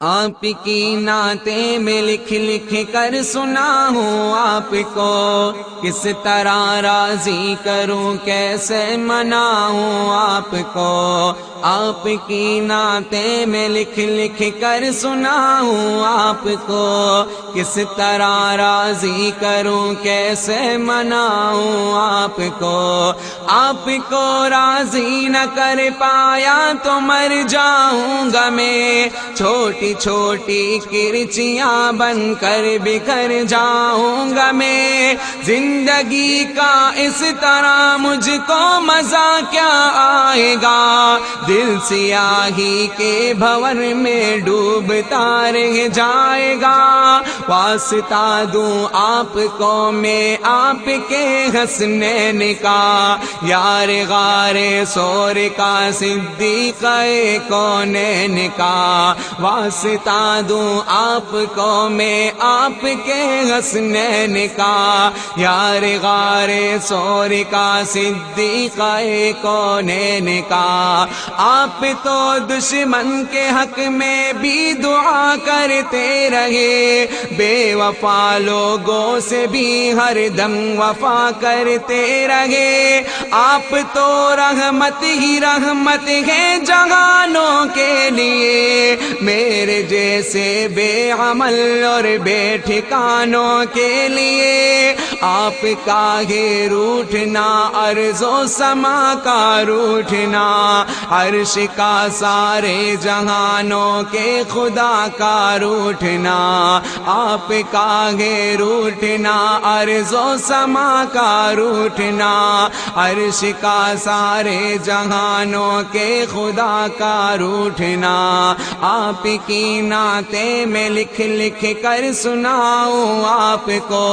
آپ کی نعتیں میں لکھ لکھ کر سناؤں آپ کو، کس طرح راضی کروں کیسے مناؤں آپ کو۔ آپ کی نعتیں میں لکھ لکھ کر سناؤں آپ کو، کس طرح راضی کروں کیسے مناؤں آپ کو۔ آپ کو راضی نہ کر پایا تو مر جاؤں گا میں، چھوٹی چھوٹی کرچیاں بن کر بکھر جاؤں گا میں۔ زندگی کا اس طرح مجھ کو مزہ کیا آئے گا، دل سیاہی کے بھور میں ڈوبتا رہ جائے گا۔ واسطہ دوں آپ کو میں آپ کے حسنین کا، یار غار سور کا صدیق کونین کا۔ واسطہ دوں آپ کو میں آپ کے حسنین کا، یار غار سور کا صدیق کونین کا۔ آپ تو دشمن کے حق میں بھی دعا کرتے رہے، بے وفا لوگوں سے بھی ہر دم وفا کرتے رہے۔ آپ تو رحمت ہی رحمت ہے جہانوں کے لیے، میرے جیسے بے عمل اور بے ٹھکانوں کے لیے۔ آپ کا ہے روٹھنا ارض و سما کا روٹھنا، عرش کا سارے جہانوں کے خدا کا روٹھنا۔ آپ کا ہے روٹھنا ارض و سما کا روٹھنا، عرش کا سارے جہانوں کے خدا کا روٹھنا۔ آپ کی نعتیں میں لکھ لکھ کر سناؤں آپ کو،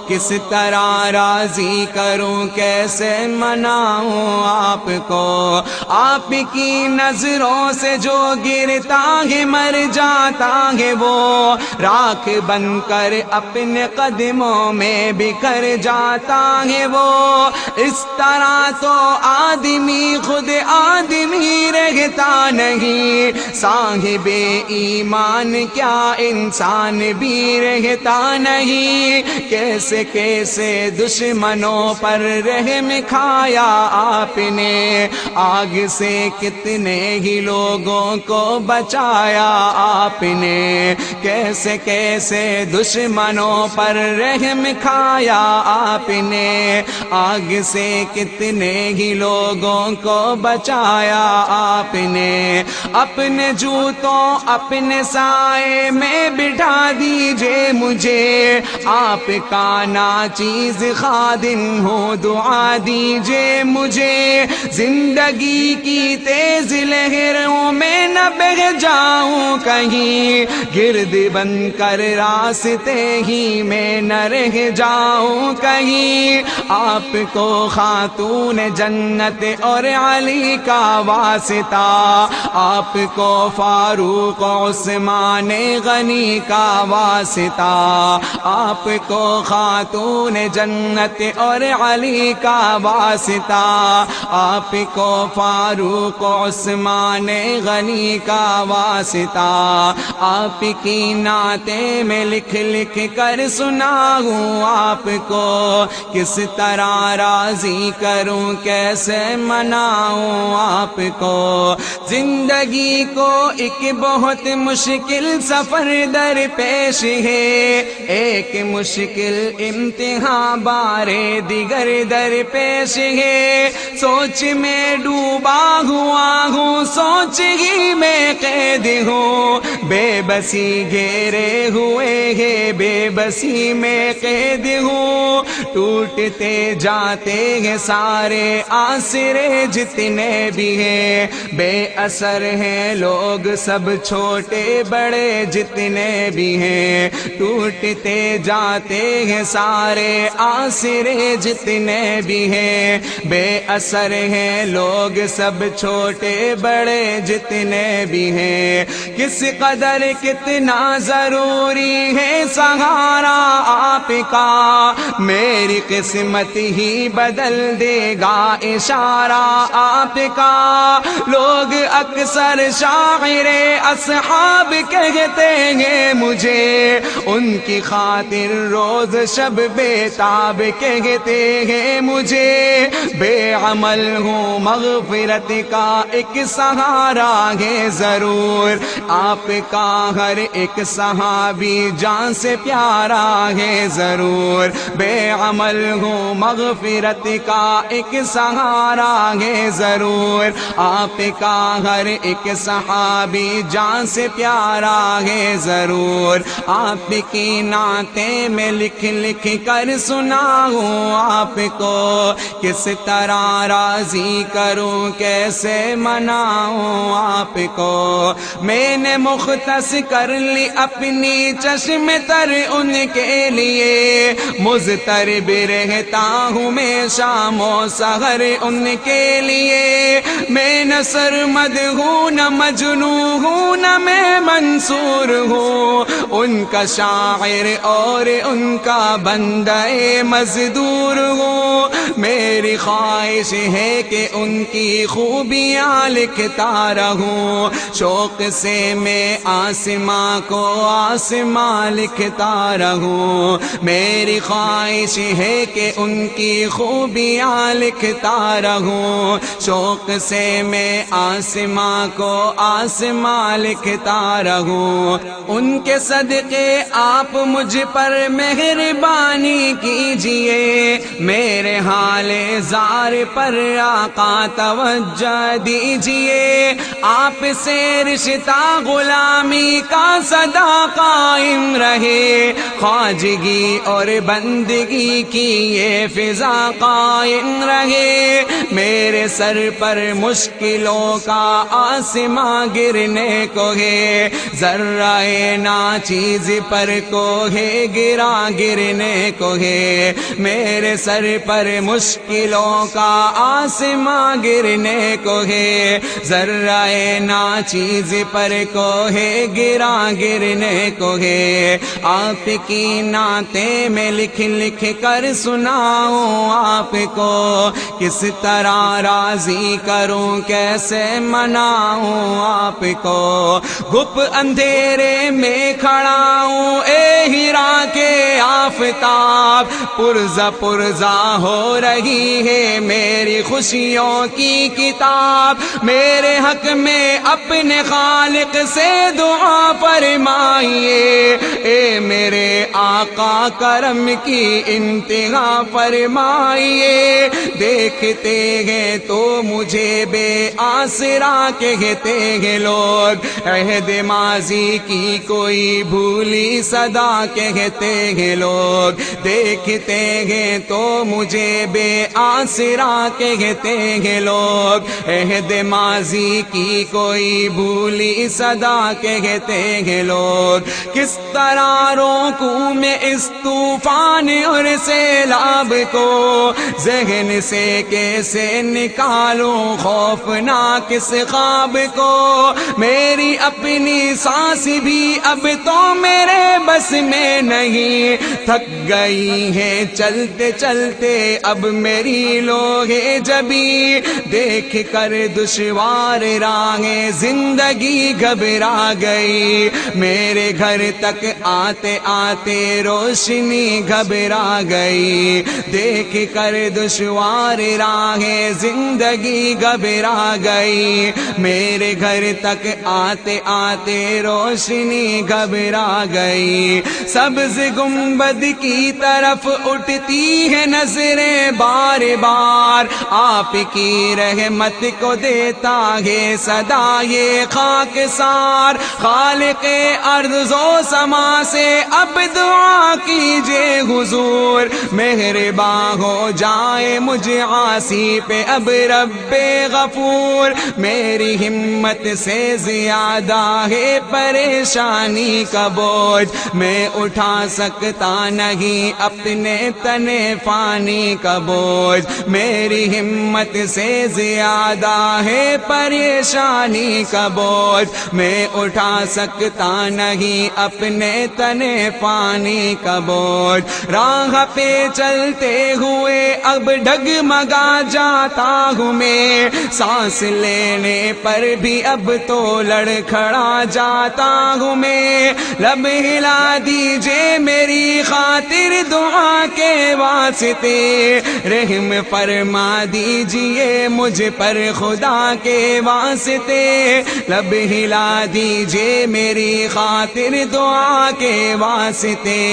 کس طرح راضی کروں کیسے مناؤں آپ کو۔ آپ کی نظروں سے جو گرتا ہے مر جاتا ہے وہ، راکھ بن کر اپنے قدموں میں بکھر جاتا ہے وہ۔ اس طرح تو آدمی خود آدمی رہتا نہیں، صاحب ایمان کیا انسان بھی رہتا نہیں۔ کیسے کیسے دشمنوں پر رحم کھایا آپ نے، آگ سے کتنے ہی لوگوں کو بچایا آپ نے۔ کیسے کیسے دشمنوں پر رحم کھایا آپ نے، آگ سے کتنے ہی لوگوں کو بچایا آپ نے۔ اپنے جوتوں اپنے سائے میں بٹھا دیجئے مجھے، آپ کا ناچیز خادم ہوں دعا دیجئے مجھے۔ زندگی کی تیز لہروں میں نہ بہہ جاؤں کہیں، گرد بن کر راستے ہی میں نہ رہ جاؤں کہیں۔ آپ کو خاتون جنت اور علی کا واسطہ، آپ کو فاروق عثمان غنی کا واسطہ، آپ کو خاتون جنت اور علی کا واسطہ، آپ کو فاروق عثمان غنی کا واسطہ۔ آپ کی نعتیں میں لکھ لکھ کر سناؤں آپ کو، کس طرح راضی کروں کیسے مناؤں آپ کو۔ زندگی کو ایک بہت مشکل سفر در پیش ہے، ایک مشکل امتحان بارے دیگر در پیش ہے۔ سوچ میں ڈوبا ہوا ہوں، سوچ ہی میں قید ہوں، بے بسی گھیرے ہوئے ہے، بے بسی میں قید ہوں۔ ٹوٹتے جاتے ہیں سارے آسرے جتنے بھی ہیں، بے اثر ہیں لوگ سب چھوٹے بڑے جتنے بھی ہیں۔ ٹوٹتے جاتے ہیں سارے سارے آسرے جتنے بھی ہیں، بے اثر ہیں لوگ سب چھوٹے بڑے جتنے بھی ہیں، کس قدر کتنا ضروری ہے سہارا آپ کا، میری قسمت ہی بدل دے گا اشارہ آپ کا۔ لوگ اکثر شاعر اصحاب کہتے ہیں مجھے، ان کی خاطر روز شب بیتاب کہتے ہیں مجھے، بے عمل ہوں مغفرت کا ایک سہارا ہے ضرور، آپ کا ہر ایک صحابی جان سے پیارا ہے ضرور، بے عمل ہوں مغفرت کا ایک سہارا ہے ضرور، آپ کا ہر ایک صحابی جان سے پیارا ہے ضرور، آپ کی نعتیں میں لکھ لکھ کر سناؤں آپ کو، کس طرح راضی کروں کیسے مناؤں آپ کو، میں نے مختص کر لی اپنی چشم تر ان کے لیے، مضطرب رہتا ہوں میں شام و سحر ان کے لیے، میں نہ سرمد ہوں نہ مجنون ہوں نہ میں منصور ہوں، ان کا شاعر اور ان کا بندہ مزدور ہوں، میری خواہش ہے کہ ان کی خوبیاں لکھتا رہوں، شوق سے میں آسماں کو آسماں لکھتا رہوں، میری خواہش ہے کہ ان کی خوبیاں لکھتا رہوں، شوق سے میں آسماں کو آسماں لکھتا رہوں، ان کے صدقے آپ مجھ پر مہربانی کیجئے، میرے حال زار پر آقا توجہ دیجئے، آپ سے رشتہ غلامی کا صدا قائم رہے، خواجگی اور بندگی کی یہ فضا قائم رہے، میرے سر پر مشکلوں کا آسماں گرنے کو ہے، ذرہ ناچیز پر کو ہے گرا گرنے کو ہے، میرے سر پر مشکلوں کا آسماں گرنے کو ہے، ذرہ ناچیز پر کو ہے گرا گرنے کو ہے، آپ کی نعتیں میں لکھ لکھ کر سناؤں آپ کو، کس طرح راضی کروں کیسے مناؤں آپ کو، گپ اندھیرے میں کھڑا ہوں اے ہیرا کے آفتاب، پرزہ پرزہ ہو رہی ہے میری خوشیوں کی کتاب، میرے حق میں اپنے خالق سے دعا فرمائیے، اے میرے آقا کرم کی انتہا فرمائیے، دیکھتے ہیں تو مجھے بے آسرا کہتے ہیں لوگ، عہد ماضی کی کوئی بھولی صدا کہتے ہیں لوگ، دیکھتے ہیں تو مجھے بے آسرا کہتے ہیں لوگ، عہد ماضی کی کوئی بھولی صدا کہتے ہیں لوگ، کس طرح روکوں میں اس طوفان اور سیلاب کو، ذہن سے کیسے نکالوں خوفناک اس خواب کو، میری اپنی سانس بھی اب تو میرے بس میں نہیں، تھک گئی ہے چلتے چلتے اب میری لوہے جبی، دیکھ کر دشوار راہیں زندگی گھبرا گئی، میرے گھر تک آتے آتے روشنی گھبرا گئی، دیکھ کر دشوار راہیں زندگی گھبرا گئی، میرے گھر تک آتے آتے روشنی گھبرا گئی، سبز گنبد کی طرف اٹھتی ہے نظریں بار بار، آپ کی رحمت کو دیتا ہے صدا یہ خاکسار، خالق ارض و سما سے اب دعا عطا کیجئے حضور، مہرباں ہو جائے مجھے عاصی پہ اب رب غفور، میری ہمت سے زیادہ ہے پریشانی کا بوجھ، میں اٹھا سکتا نہیں اپنے تن فانی کا بوجھ، میری ہمت سے زیادہ ہے پریشانی کا بوجھ، میں اٹھا سکتا نہیں اپنے تن فانی کا بوجھ، راہ پہ چلتے ہوئے اب ڈگمگا جاتا ہوں میں، سانس لینے پر بھی اب تو لڑکھڑا جاتا ہوں میں، لب ہلا دیجئے میری خاطر دعا کے واسطے، رحم فرما دیجئے مجھ پر خدا کے واسطے، لب ہلا دیجئے میری خاطر دعا کے واسطے،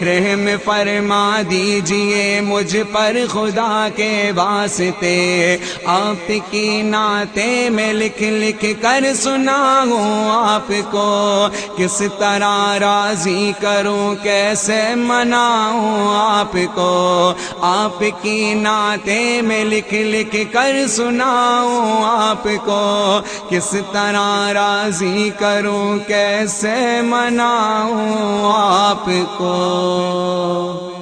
رحم فرما دیجئے مجھ پر خدا کے واسطے، آپ کی نعتیں میں لکھ لکھ کر سناؤں آپ کو، کس طرح راضی کروں کیسے مناؤں آپ کو، آپ کی نعتیں میں لکھ لکھ کر سناؤں آپ کو، کس طرح راضی کروں کیسے مناؤں آپ کو۔